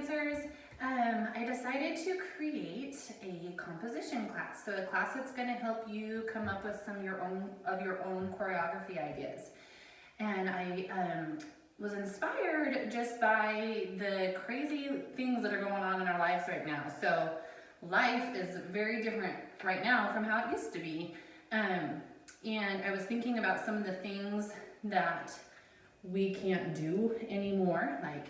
organizers, I decided to create a composition class. So a class that's going to help you come up with some of your own choreography ideas. And I was inspired just by the crazy things that are going on in our lives right now. So life is very different right now from how it used to be. And I was thinking about some of the things that we can't do anymore, like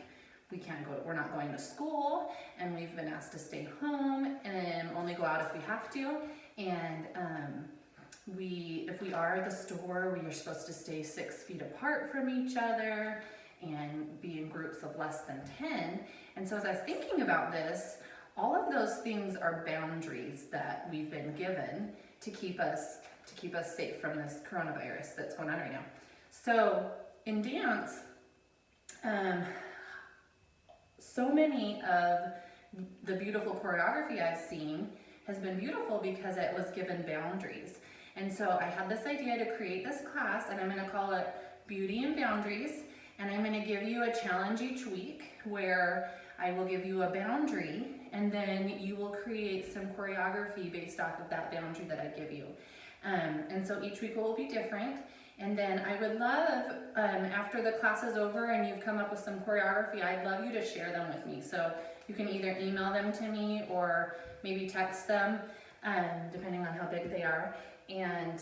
we're not going to school, and we've been asked to stay home and only go out if we have to. And if we are at the store, we are supposed to stay 6 feet apart from each other and be in groups of less than 10. And so as I was thinking about this, all of those things are boundaries that we've been given to keep us safe from this coronavirus that's going on right now. So in dance, so many of the beautiful choreography I've seen has been beautiful because it was given boundaries. And so I had this idea to create this class, and I'm going to call it Beauty and Boundaries. And I'm going to give you a challenge each week where I will give you a boundary, and then you will create some choreography based off of that boundary that I give you. And so each week will be different. And then I would love, after the class is over and you've come up with some choreography, I'd love you to share them with me. So you can either email them to me or maybe text them, depending on how big they are. And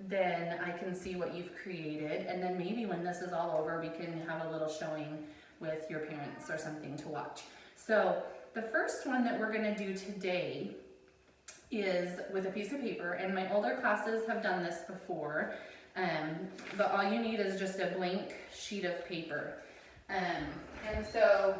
then I can see what you've created. And then maybe when this is all over, we can have a little showing with your parents or something to watch. So the first one that we're gonna do today is with a piece of paper, and my older classes have done this before. But all you need is just a blank sheet of paper. And so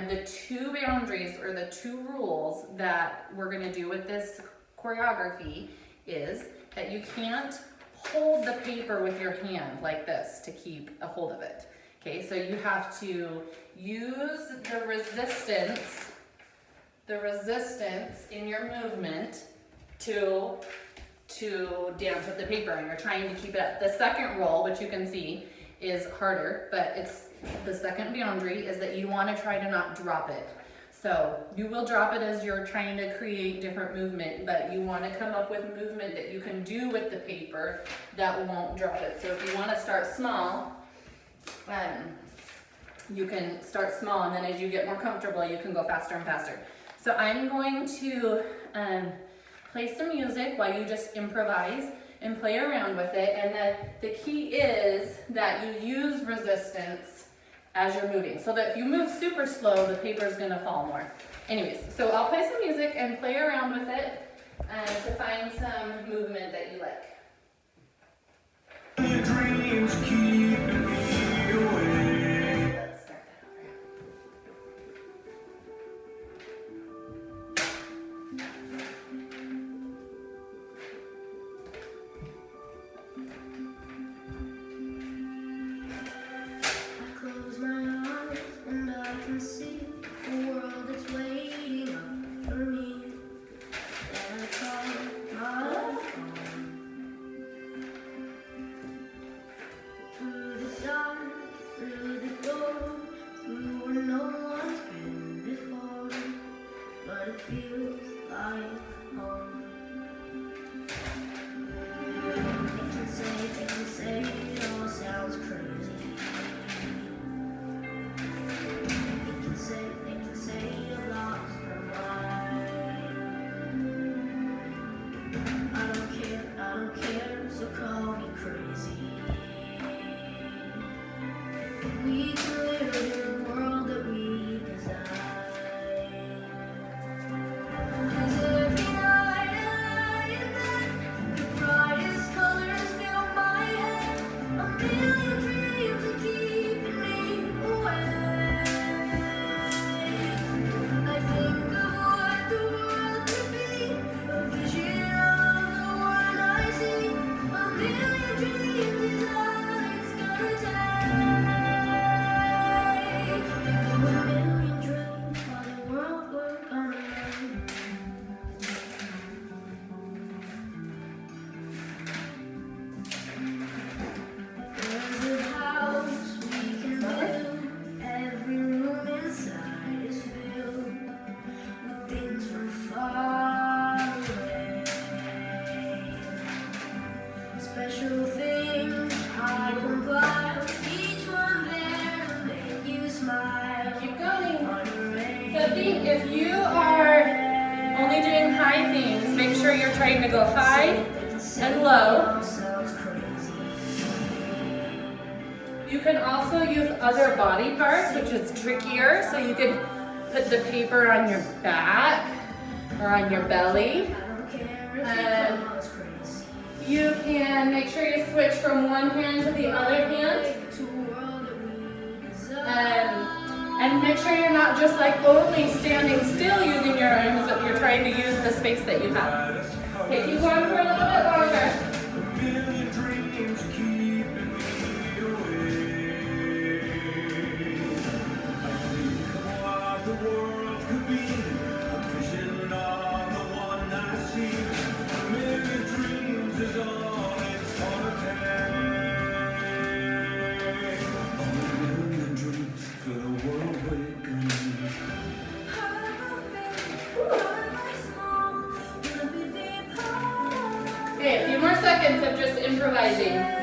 the two boundaries or the two rules that we're going to do with this choreography is that you can't hold the paper with your hand like this to keep a hold of it. Okay, so you have to use the resistance in your movement to dance with the paper, and you're trying to keep it up. The second rule, which you can see, is harder, but it's the second boundary is that you want to try to not drop it. So you will drop it as you're trying to create different movement, but you want to come up with movement that you can do with the paper that won't drop it. So if you want to start small, you can start small, and then as you get more comfortable, you can go faster and faster. So I'm going to play some music while you just improvise and play around with it. And the key is that you use resistance as you're moving, so that if you move super slow, the paper is going to fall more. Anyways, so I'll play some music and play around with it to find some movement that you like. Your dreams keeping me away. Let's start that over. I close my eyes and I can see the world that's waiting up for me. And I call my own. Through the dark, through the door, through where no one's been before, but it feels like home. They can say it all sounds crazy. They can say I've lost my mind. I don't care, so call me crazy. We can live in a world that we design. 'Cause every night I lie in bed, the brightest colors fill my head. A million dreams are keeping me awake. I think of what the world could be, a vision of the one I see. A million dreams is all it's gonna take. if you are only doing high things, make sure you're trying to go high and low. You can also use other body parts, which is trickier. So you could put the paper on your back or on your belly. And you can make sure you switch from one hand to the other hand. And make sure you're not just like only standing still using your arms, but you're trying to use the space that you have. Okay, keep going for a little bit longer. Okay, a few more seconds of just improvising.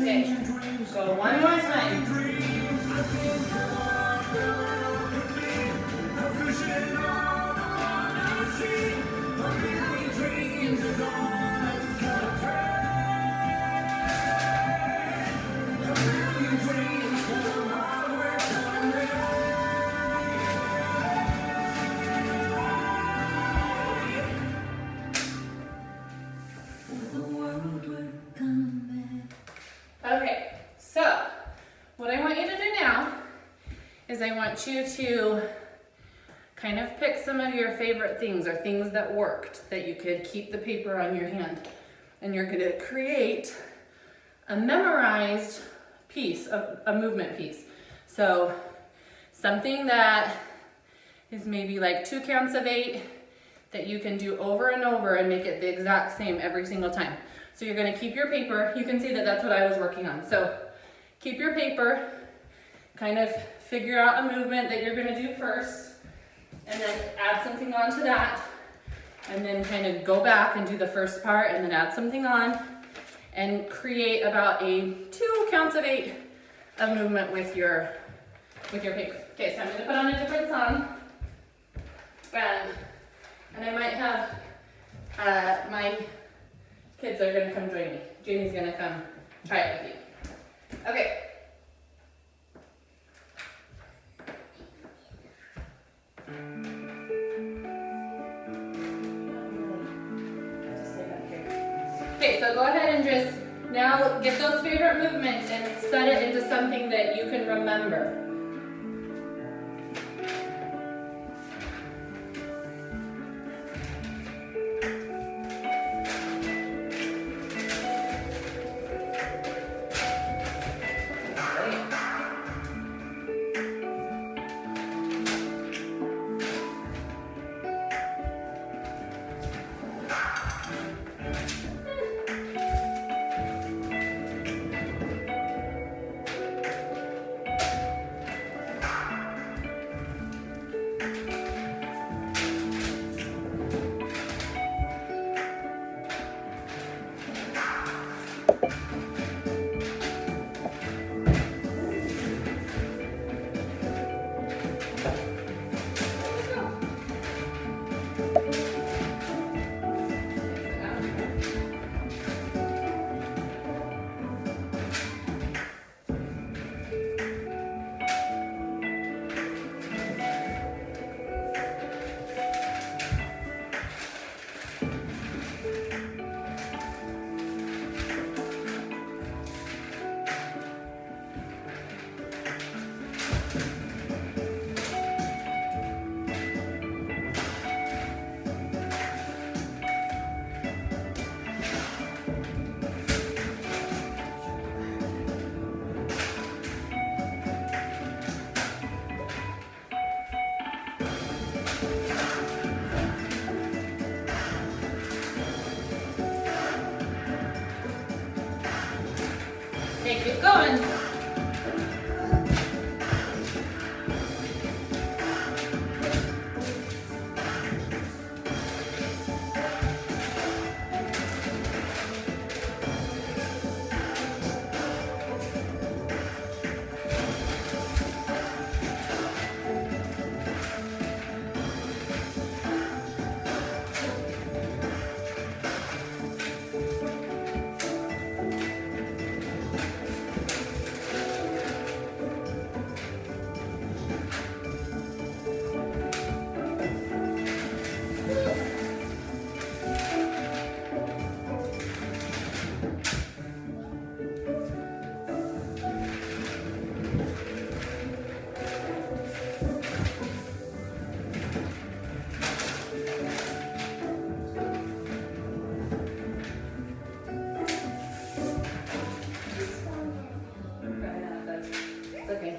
Okay, go one more time. Okay, so what I want you to do now is I want you to kind of pick some of your favorite things or things that worked that you could keep the paper on your hand. And you're gonna create a memorized piece, a movement piece. So something that is maybe like 2 counts of 8 that you can do over and over and make it the exact same every single time. So you're gonna keep your paper. You can see that that's what I was working on. So keep your paper, kind of figure out a movement that you're gonna do first, and then add something onto that, and then kind of go back and do the first part, and then add something on, and create about a 2 counts of 8 of movement with your paper. Okay, so I'm gonna put on a different song, and I might have my kids are gonna come join me. Jamie's gonna come try it with you. Okay. Okay, so go ahead and just now get those favorite movements and set it into something that you can remember. Keep it going. Okay.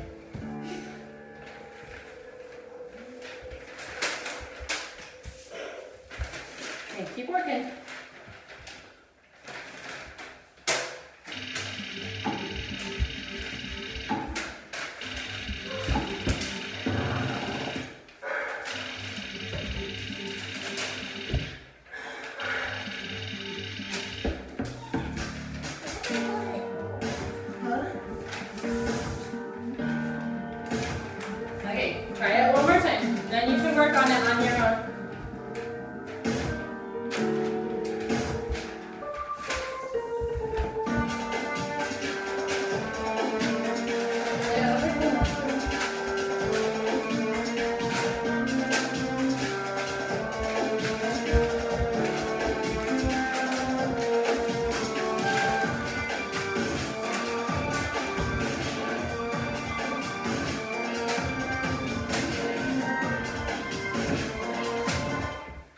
Okay, keep working. Okay, try it one more time. Then you can work on it on your own.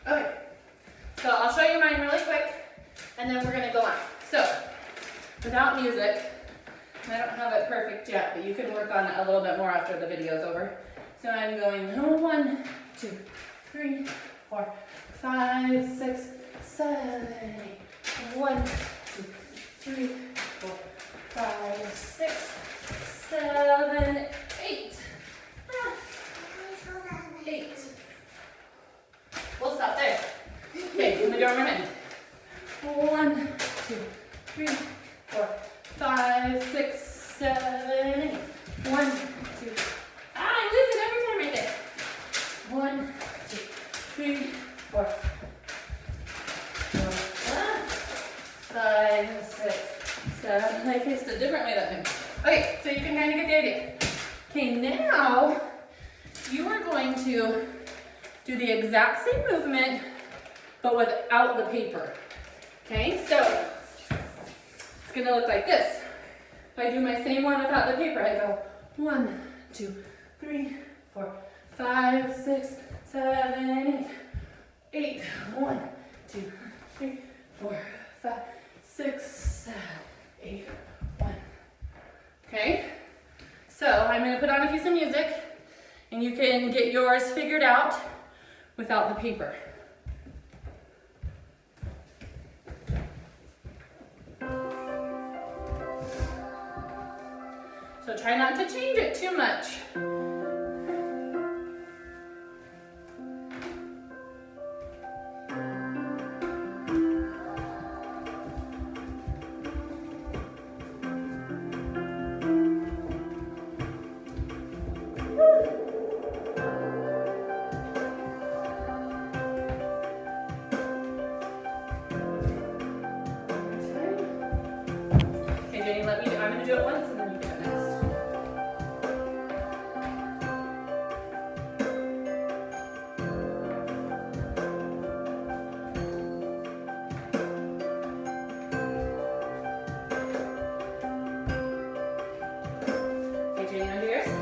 Okay, so I'll show you mine really quick, and then we're gonna go on. So, without music, I don't have it perfect yet, but you can work on it a little bit more after the video's over. So I'm going 1, 2, 3, 4, 5, 6, 7, 8. 1, 2, 3, 4, 5, 6, 7, 8. 8. We'll stop there. Okay, let me do it on my hand. 1, 2, 3, 4, 5, 6, 7, 8. 1, 2. I lose it every time right there. 1, 2, 3, 4, 5, 6, 7. I faced it a different way that time. Okay, so you can kind of get the idea. Okay, now you are going to do the exact same movement, but without the paper. Okay, so it's gonna look like this. If I do my same one without the paper, I go 1, 2, 3, 4, 5, 6, 7, 8. 8. 1, 2, 3, 4, 5, 6, 7, 8. 1. Okay, so I'm gonna put on a piece of music, and you can get yours figured out without the paper. So try not to change it too much. Okay, Jenny, let me do, I'm gonna do it once and then you do it next. Okay, Jenny, want to do yours?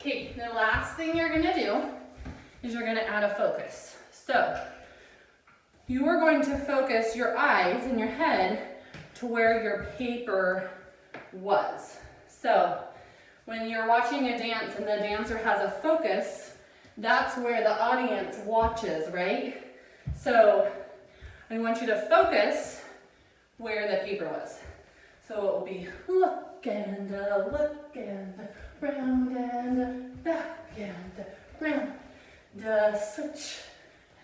Okay, the last thing you're gonna do is you're gonna add a focus. So you are going to focus your eyes and your head to where your paper was. So when you're watching a dance and the dancer has a focus, that's where the audience watches, right? So I want you to focus where the paper was. So it will be look and round and back and round.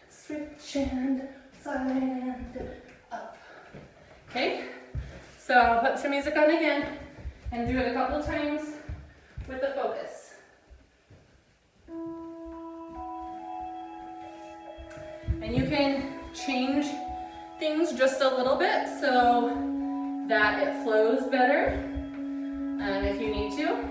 Switch and side and up. Okay? So I'll put some music on again and do it a couple of times with the focus. And you can change things just a little bit so that it flows better if you need to.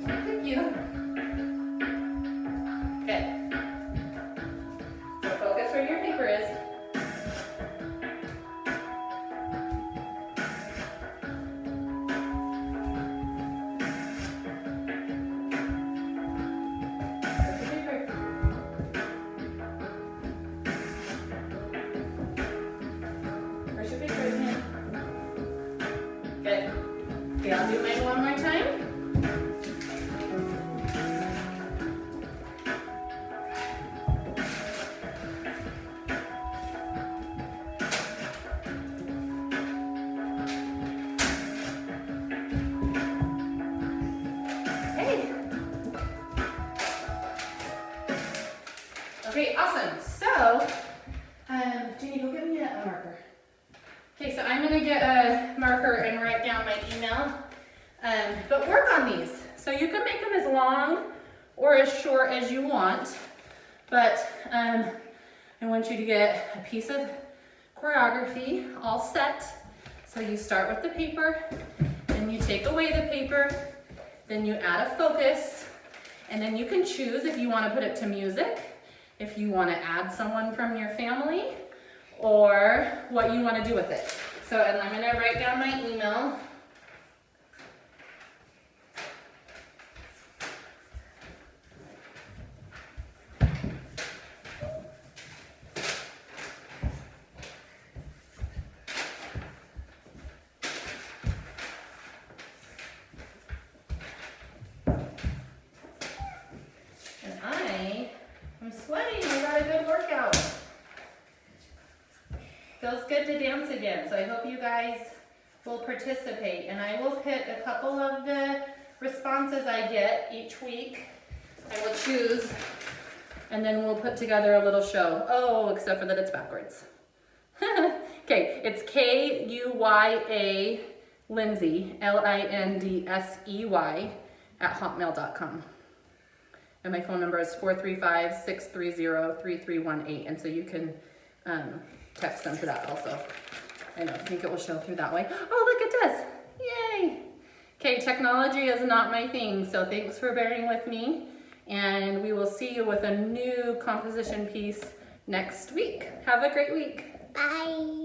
Thank you. Okay. So focus where your paper is. Good. Okay, I'll do mine one more time. Hey. Okay, awesome. So, Jenny, go get me a marker. Okay, so I'm gonna get a marker and write down my email, but work on these. So you can make them as long or as short as you want, but I want you to get a piece of choreography all set. So you start with the paper, then you take away the paper, then you add a focus, and then you can choose if you wanna put it to music, if you wanna add someone from your family, or what you want to do with it. So, and I'm going to write down my email. And I'm sweating. I got a good workout. Feels good to dance again, so I hope you guys will participate. And I will pick a couple of the responses I get each week. I will choose, and then we'll put together a little show. Oh, except for that it's backwards. Okay, it's K-U-Y-A Lindsey, Lindsey, @hotmail.com. And my phone number is 435-630-3318. And so you can text them to that also. I think it will show through that way. Oh, look, it does. Yay. Okay, technology is not my thing, so thanks for bearing with me. And we will see you with a new composition piece next week. Have a great week. Bye.